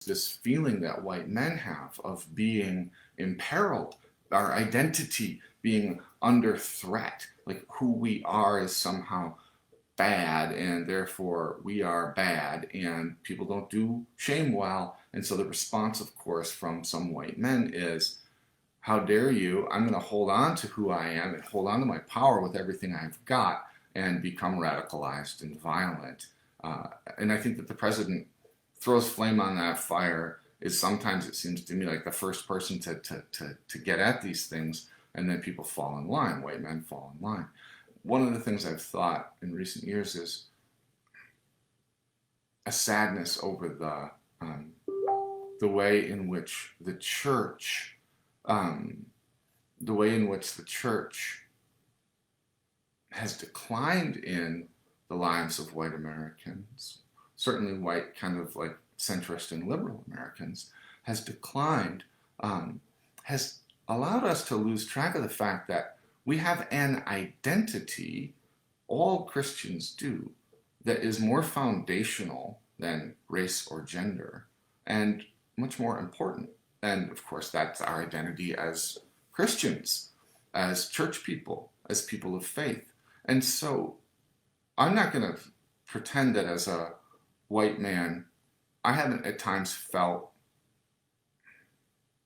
this feeling that white men have of being imperiled, our identity being under threat, like who we are is somehow bad and therefore we are bad and people don't do shame well. And so the response, of course, from some white men is, how dare you? I'm going to hold on to who I am and hold on to my power with everything I've got and become radicalized and violent. And I think that the president throws flame on that fire is sometimes, it seems to me, like the first person to get at these things, and then people fall in line, white men fall in line. One of the things I've thought in recent years is a sadness over the way in which the church, has declined in the lives of white Americans, certainly white kind of like centrist and liberal Americans, has declined, has allowed us to lose track of the fact that we have an identity, all Christians do, that is more foundational than race or gender and much more important. And of course, that's our identity as Christians, as church people, as people of faith. And so I'm not going to pretend that as a white man, I haven't at times felt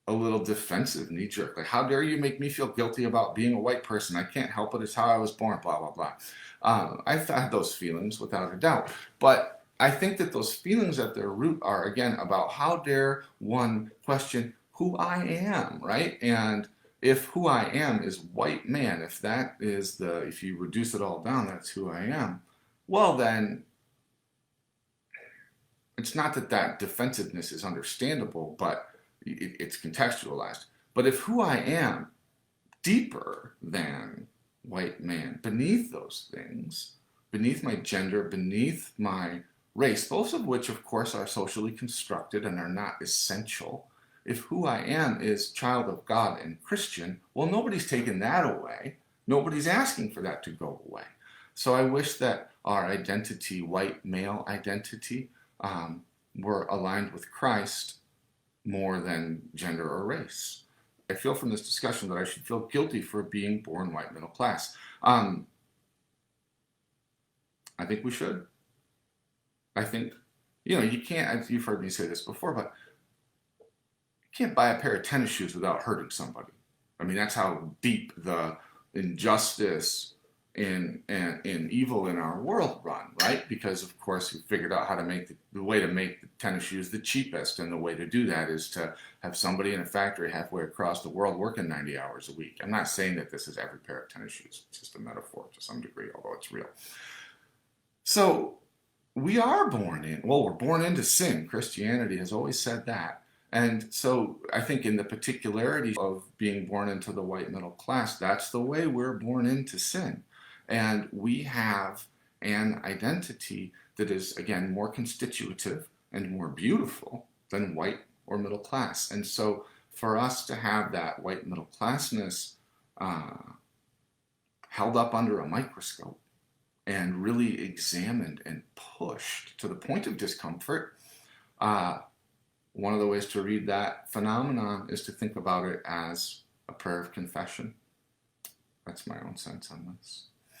a little defensive, knee-jerk, like, how dare you make me feel guilty about being a white person? I can't help it. It's how I was born, blah, blah, blah. I've had those feelings without a doubt. But I think that those feelings at their root are, again, about how dare one question who I am, right? And if who I am is white man, if you reduce it all down, that's who I am, well then, it's not that defensiveness is understandable, but it's contextualized. But if who I am deeper than white man, beneath those things, beneath my gender, beneath my race, both of which of course are socially constructed and are not essential, if who I am is child of God and Christian, well, nobody's taken that away. Nobody's asking for that to go away. So I wish that our identity, white male identity, were aligned with Christ more than gender or race. I feel from this discussion that I should feel guilty for being born white middle class. I think we should. I think, you can't, you've heard me say this before, but you can't buy a pair of tennis shoes without hurting somebody. I mean, that's how deep the injustice and evil in our world run, right? Because of course we figured out how to make the way to make the tennis shoes the cheapest, and the way to do that is to have somebody in a factory halfway across the world working 90 hours a week. I'm not saying that this is every pair of tennis shoes. It's just a metaphor to some degree, although it's real. So we're born into sin. Christianity has always said that. And so I think in the particularity of being born into the white middle class, that's the way we're born into sin. And we have an identity that is, again, more constitutive and more beautiful than white or middle class. And so for us to have that white middle classness held up under a microscope and really examined and pushed to the point of discomfort, one of the ways to read that phenomenon is to think about it as a prayer of confession. That's my own sense on this.